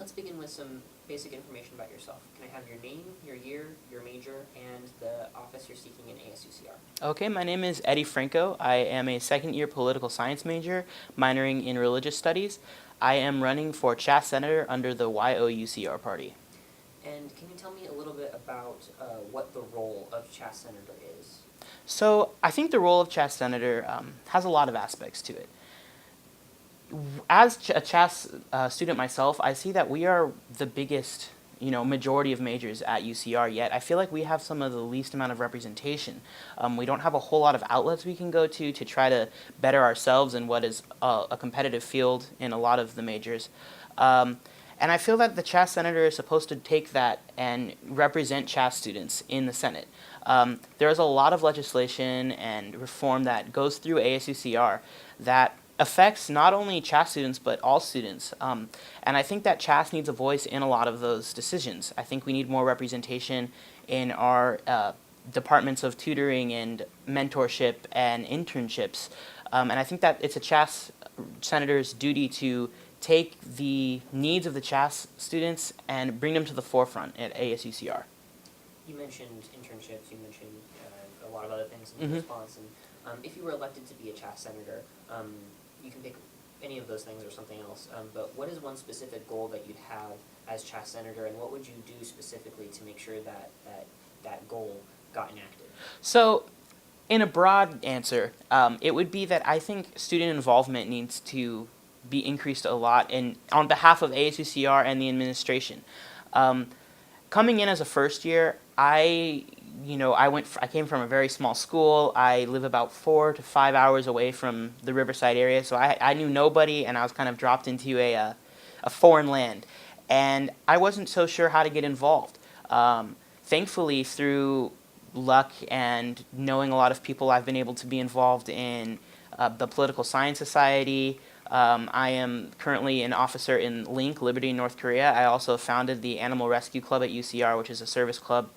Let's begin with some basic information about yourself. Can I have your name, your year, your major, and the office you're seeking in ASUCR? Okay, my name is Franco. I am a second-year political science major, minoring in religious studies. I am running for CHASS Senator under the ASUCR party. And can you tell me a little bit about what the role of CHASS Senator is? So I think the role of CHASS Senator has a lot of aspects to it. As a CHASS student myself, I see that we are the biggest majority of majors at UCR, yet I feel like we have some of the least amount of representation. We don't have a whole lot of outlets we can go to try to better ourselves in what is a competitive field in a lot of the majors. And I feel that the CHASS Senator is supposed to take that and represent CHASS students in the Senate. There is a lot of legislation and reform that goes through ASUCR that affects not only CHASS students but all students. And I think that CHASS needs a voice in a lot of those decisions. I think we need more representation in our departments of tutoring and mentorship and internships. And I think that it's a CHASS senator's duty to take the needs of the CHASS students and bring them to the forefront at ASUCR. You mentioned internships, you mentioned a lot of other things in response, and if you were elected to be a CHASS Senator, you can pick any of those things or something else, but what is one specific goal that you'd have as CHASS Senator, and what would you do specifically to make sure that goal got enacted? So, in a broad answer, it would be that I think student involvement needs to be increased a lot on behalf of ASUCR and the administration. Coming in as a first year, I came from a very small school. I live about 4 to 5 hours away from the Riverside area, so I knew nobody, and I was kind of dropped into a foreign land, and I wasn't so sure how to get involved. Thankfully, through luck and knowing a lot of people, I've been able to be involved in the Political Science Society. I am currently an officer in LINK, Liberty, North Korea. I also founded the Animal Rescue Club at UCR, which is a service club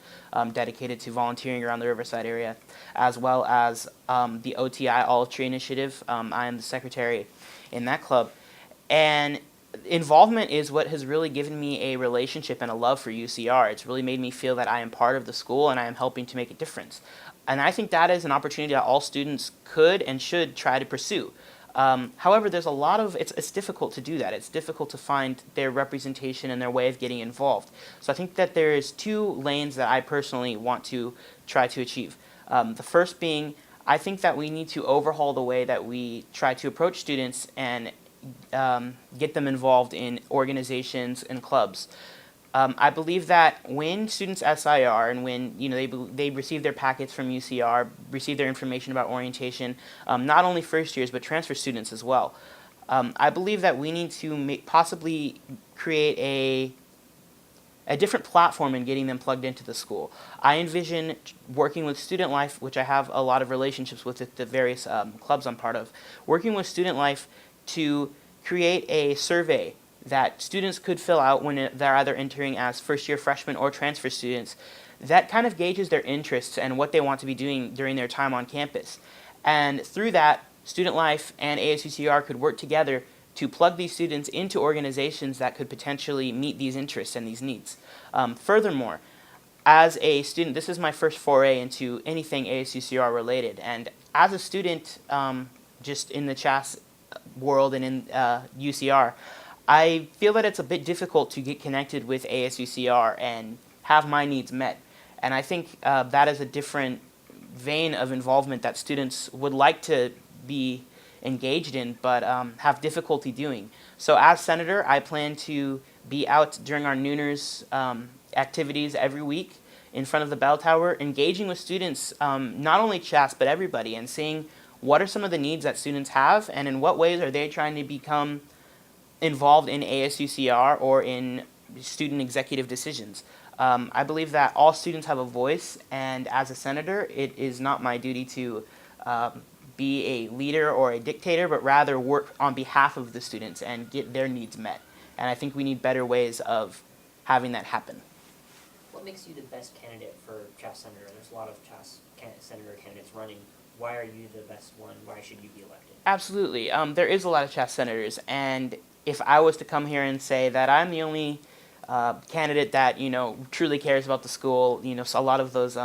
dedicated to volunteering around the Riverside area, as well as the OTI Olive Tree Initiative. I am the secretary in that club. And involvement is what has really given me a relationship and a love for UCR. It's really made me feel that I am part of the school and I am helping to make a difference. And I think that is an opportunity that all students could and should try to pursue. However, there's a lot of, it's difficult to do that. It's difficult to find their representation and their way of getting involved. So I think that there is 2 lanes that I personally want to try to achieve. The first being, I think that we need to overhaul the way that we try to approach students and get them involved in organizations and clubs. I believe that when students SIR and when they receive their packets from UCR, receive their information about orientation, not only first years but transfer students as well. I believe that we need to possibly create a different platform in getting them plugged into the school. I envision working with Student Life, which I have a lot of relationships with at the various clubs I'm part of, working with Student Life to create a survey that students could fill out when they're either entering as first-year freshmen or transfer students that kind of gauges their interests and what they want to be doing during their time on campus. And through that, Student Life and ASUCR could work together to plug these students into organizations that could potentially meet these interests and these needs. Furthermore, as a student, this is my first foray into anything ASUCR related, and as a student just in the CHASS world and in UCR, I feel that it's a bit difficult to get connected with ASUCR and have my needs met. And I think that is a different vein of involvement that students would like to be engaged in but have difficulty doing. So as senator, I plan to be out during our Nooners activities every week in front of the bell tower, engaging with students, not only CHASS but everybody, and seeing what are some of the needs that students have and in what ways are they trying to become involved in ASUCR or in student executive decisions. I believe that all students have a voice, and as a senator, it is not my duty to be a leader or a dictator, but rather work on behalf of the students and get their needs met. And I think we need better ways of having that happen. What makes you the best candidate for CHASS Senator? There's a lot of CHASS Senator candidates running. Why are you the best one? Why should you be elected? Absolutely. There is a lot of CHASS senators, and if I was to come here and say that I'm the only candidate that truly cares about the school, so a lot of those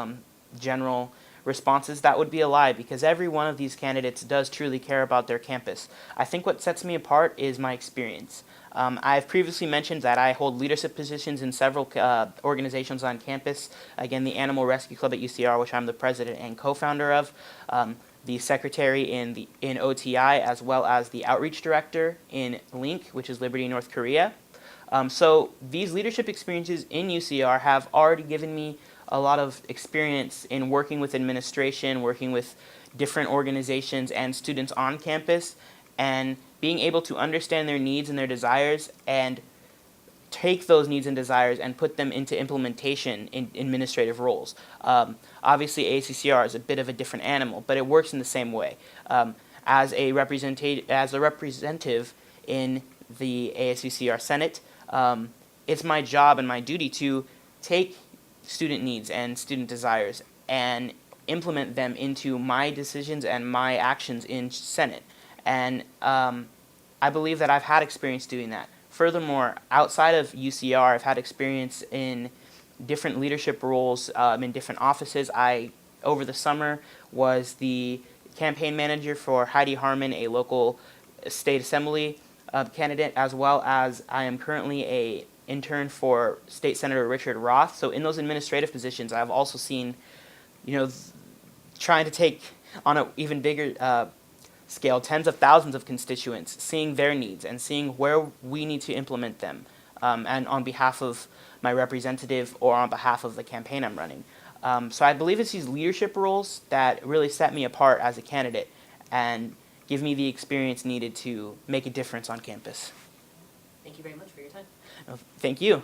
general responses, that would be a lie, because every one of these candidates does truly care about their campus. I think what sets me apart is my experience. I've previously mentioned that I hold leadership positions in several organizations on campus. Again, the Animal Rescue Club at UCR, which I'm the president and co-founder of, the secretary in OTI, as well as the outreach director in LINK, which is Liberty North Korea. So these leadership experiences in UCR have already given me a lot of experience in working with administration, working with different organizations and students on campus, and being able to understand their needs and their desires and take those needs and desires and put them into implementation in administrative roles. Obviously, ASUCR is a bit of a different animal, but it works in the same way. As a representative in the ASUCR Senate, it's my job and my duty to take student needs and student desires and implement them into my decisions and my actions in Senate. And I believe that I've had experience doing that. Furthermore, outside of UCR, I've had experience in different leadership roles in different offices. I, over the summer, was the campaign manager for Heidi Harmon, a local state assembly candidate, as well as I am currently a intern for State Senator Richard Roth. So in those administrative positions, I've also seen, trying to take on an even bigger scale tens of thousands of constituents, seeing their needs and seeing where we need to implement them, and on behalf of my representative or on behalf of the campaign I'm running. So I believe it's these leadership roles that really set me apart as a candidate and give me the experience needed to make a difference on campus. Thank you very much for your time. Thank you.